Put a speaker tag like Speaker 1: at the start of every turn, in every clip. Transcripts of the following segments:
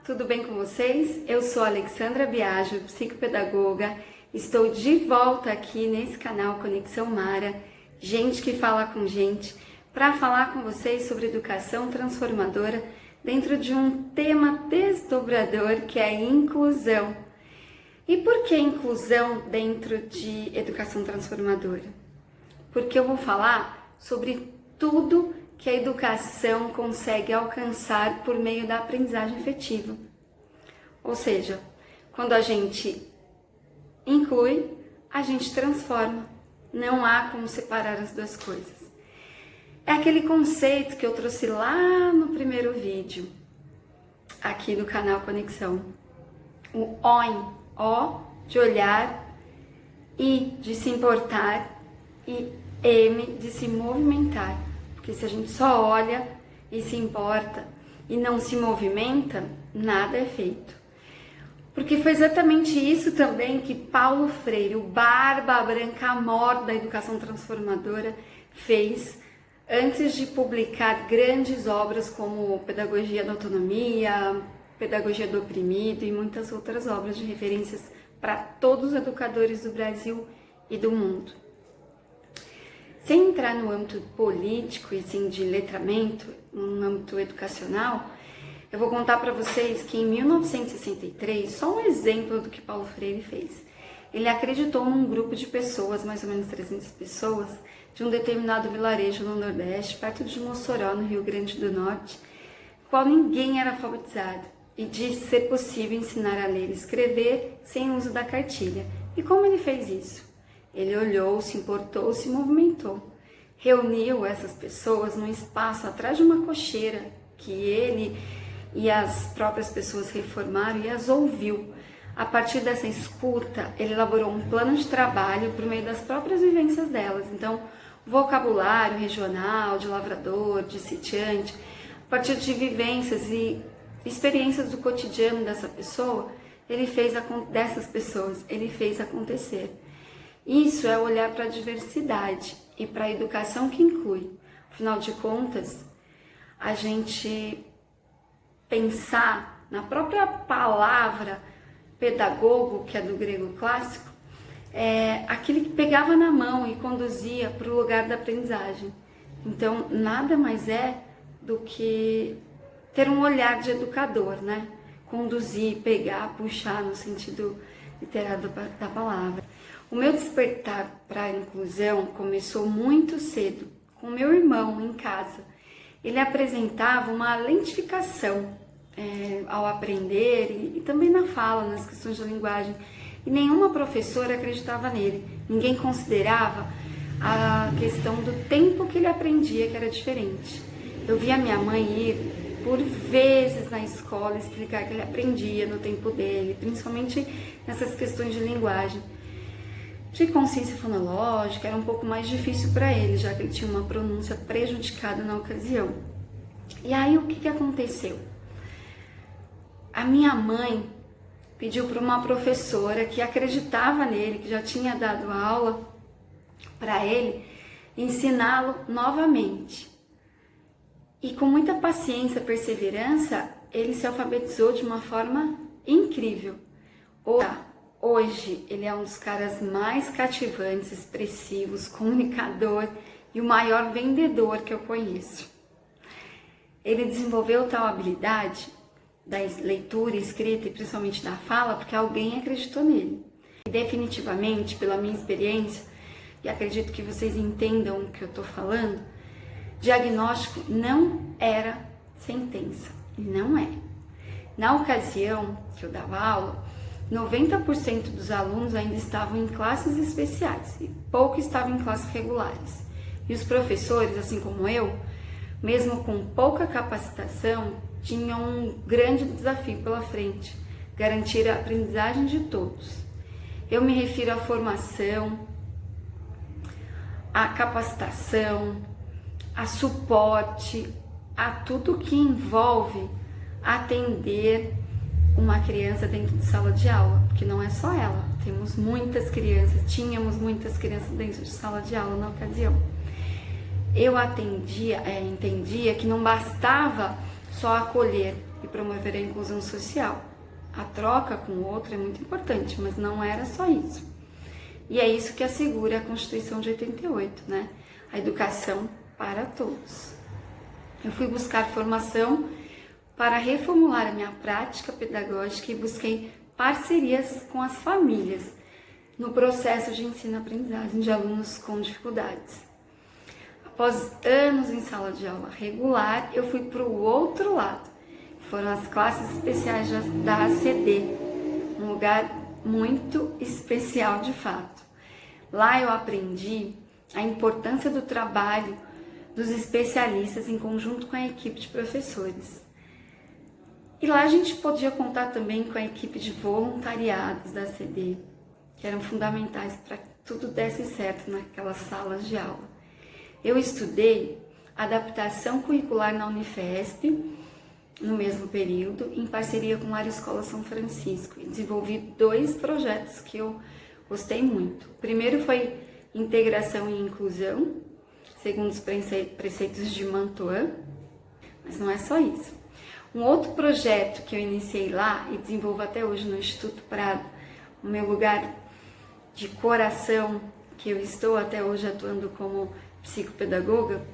Speaker 1: tudo bem com vocês? Eu sou Alexandra Biagio, psicopedagoga. Estou de volta aqui nesse canal Conexão Mara, gente que fala com gente, para falar com vocês sobre educação transformadora dentro de um tema desdobrador que é a inclusão. E por que inclusão dentro de educação transformadora? Porque eu vou falar sobre tudo que a educação consegue alcançar por meio da aprendizagem efetiva. Ou seja, quando a gente inclui, a gente transforma. Não há como separar as duas coisas. É aquele conceito que eu trouxe lá no primeiro vídeo, aqui do canal Conexão. O OIM, O de olhar, I de se importar e M de se movimentar. Porque se a gente só olha e se importa e não se movimenta, nada é feito. Porque foi exatamente isso também que Paulo Freire, o barba branca mor da educação transformadora, fez antes de publicar grandes obras como Pedagogia da Autonomia, Pedagogia do Oprimido e muitas outras obras de referências para todos os educadores do Brasil e do mundo. Sem entrar no âmbito político e sim de letramento, no âmbito educacional, eu vou contar para vocês que em 1963, só um exemplo do que Paulo Freire fez. Ele acreditou num grupo de pessoas, mais ou menos 300 pessoas, de um determinado vilarejo no Nordeste, perto de Mossoró, no Rio Grande do Norte, qual ninguém era alfabetizado, e disse ser possível ensinar a ler e escrever sem uso da cartilha. E como ele fez isso? Ele olhou, se importou, se movimentou. Reuniu essas pessoas num espaço atrás de uma cocheira que ele e as próprias pessoas reformaram e as ouviu. A partir dessa escuta, ele elaborou um plano de trabalho por meio das próprias vivências delas. Então, vocabulário regional, de lavrador, de sitiante, a partir de vivências e experiências do cotidiano dessa pessoa, dessas pessoas, ele fez acontecer. Isso é olhar para a diversidade e para a educação que inclui. Afinal de contas, a gente pensar na própria palavra pedagogo, que é do grego clássico, é aquele que pegava na mão e conduzia para o lugar da aprendizagem. Então, nada mais é do que ter um olhar de educador, né? Conduzir, pegar, puxar no sentido literal da palavra. O meu despertar para a inclusão começou muito cedo, com meu irmão em casa. Ele apresentava uma lentificação ao aprender e também na fala, nas questões de linguagem. E nenhuma professora acreditava nele. Ninguém considerava a questão do tempo que ele aprendia, que era diferente. Eu via minha mãe ir por vezes na escola explicar que ele aprendia no tempo dele, principalmente nessas questões de linguagem. De consciência fonológica era um pouco mais difícil para ele, já que ele tinha uma pronúncia prejudicada na ocasião. E aí o que aconteceu? A minha mãe pediu para uma professora que acreditava nele, que já tinha dado aula para ele, ensiná-lo novamente. E com muita paciência e perseverança, ele se alfabetizou de uma forma incrível. Hoje, ele é um dos caras mais cativantes, expressivos, comunicador e o maior vendedor que eu conheço. Ele desenvolveu tal habilidade da leitura, escrita e principalmente da fala porque alguém acreditou nele. E definitivamente, pela minha experiência, e acredito que vocês entendam o que eu estou falando, diagnóstico não era sentença, e não é. Na ocasião que eu dava aula, 90% dos alunos ainda estavam em classes especiais e pouco estavam em classes regulares. E os professores, assim como eu, mesmo com pouca capacitação, tinham um grande desafio pela frente, garantir a aprendizagem de todos. Eu me refiro à formação, à capacitação, a suporte, a tudo que envolve atender uma criança dentro de sala de aula, porque não é só ela, tínhamos muitas crianças dentro de sala de aula na ocasião. Eu entendia que não bastava só acolher, e promover a inclusão social. A troca com o outro é muito importante, mas não era só isso. E é isso que assegura a Constituição de 88, né? A educação para todos. Eu fui buscar formação para reformular a minha prática pedagógica e busquei parcerias com as famílias no processo de ensino-aprendizagem de alunos com dificuldades. Após anos em sala de aula regular, eu fui para o outro lado. Foram as classes especiais da ACD, um lugar muito especial de fato. Lá eu aprendi a importância do trabalho dos especialistas em conjunto com a equipe de professores. E lá a gente podia contar também com a equipe de voluntariados da ACD, que eram fundamentais para que tudo desse certo naquelas salas de aula. Eu estudei adaptação curricular na Unifesp, no mesmo período, em parceria com a Área Escola São Francisco, e desenvolvi 2 projetos que eu gostei muito. O primeiro foi integração e inclusão, segundo os preceitos de Mantoan, mas não é só isso. Um outro projeto que eu iniciei lá e desenvolvo até hoje no Instituto Prado, o meu lugar de coração, que eu estou até hoje atuando como psicopedagoga,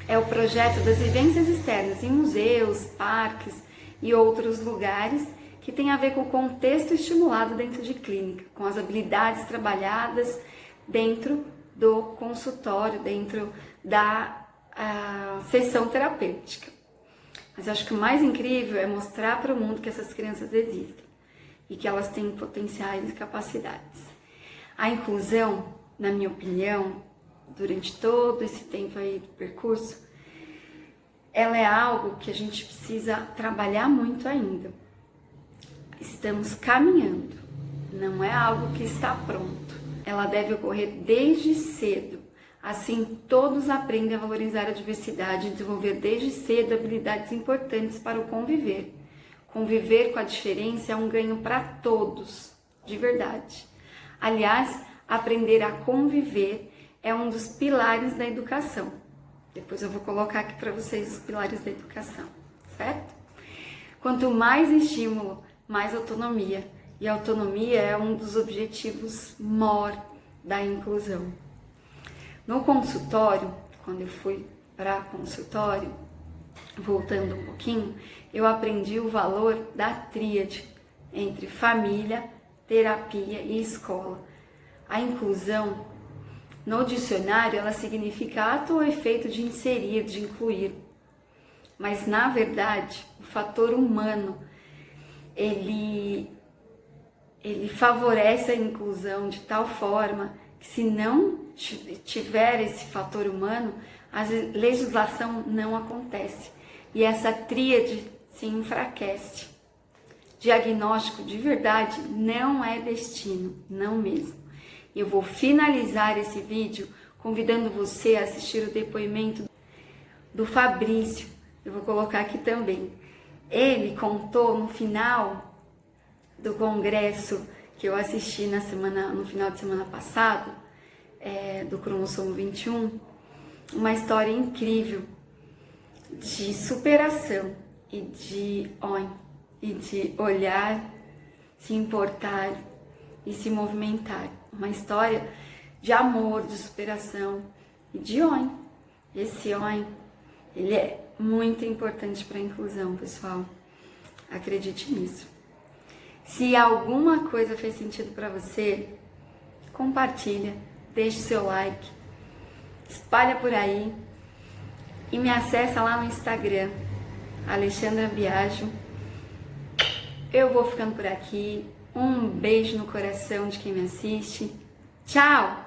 Speaker 1: é o projeto das vivências externas em museus, parques e outros lugares que tem a ver com o contexto estimulado dentro de clínica, com as habilidades trabalhadas dentro do consultório, dentro da sessão terapêutica. Mas acho que o mais incrível é mostrar para o mundo que essas crianças existem e que elas têm potenciais e capacidades. A inclusão, na minha opinião, durante todo esse tempo aí do percurso, ela é algo que a gente precisa trabalhar muito ainda. Estamos caminhando, não é algo que está pronto. Ela deve ocorrer desde cedo, assim todos aprendem a valorizar a diversidade e desenvolver desde cedo habilidades importantes para o conviver. Conviver com a diferença é um ganho para todos, de verdade. Aliás, aprender a conviver é um dos pilares da educação. Depois eu vou colocar aqui para vocês os pilares da educação, certo? Quanto mais estímulo, mais autonomia. E a autonomia é um dos objetivos maiores da inclusão. No consultório, quando eu fui para consultório, voltando um pouquinho, eu aprendi o valor da tríade entre família, terapia e escola. A inclusão, no dicionário, ela significa ato ou efeito de inserir, de incluir. Mas, na verdade, o fator humano, ele favorece a inclusão de tal forma que, se não tiver esse fator humano, a legislação não acontece. E essa tríade se enfraquece. Diagnóstico de verdade não é destino, não mesmo. Eu vou finalizar esse vídeo convidando você a assistir o depoimento do Fabrício. Eu vou colocar aqui também. Ele contou no final do congresso que eu assisti no final de semana passado, do Cromossomo 21, uma história incrível de superação e de olhar, se importar e se movimentar. Uma história de amor, de superação e de ON. Esse ON, ele é muito importante para a inclusão, pessoal. Acredite nisso. Se alguma coisa fez sentido para você, compartilha, deixe seu like, espalha por aí e me acessa lá no Instagram, Alexandra Biagio. Eu vou ficando por aqui. Um beijo no coração de quem me assiste. Tchau!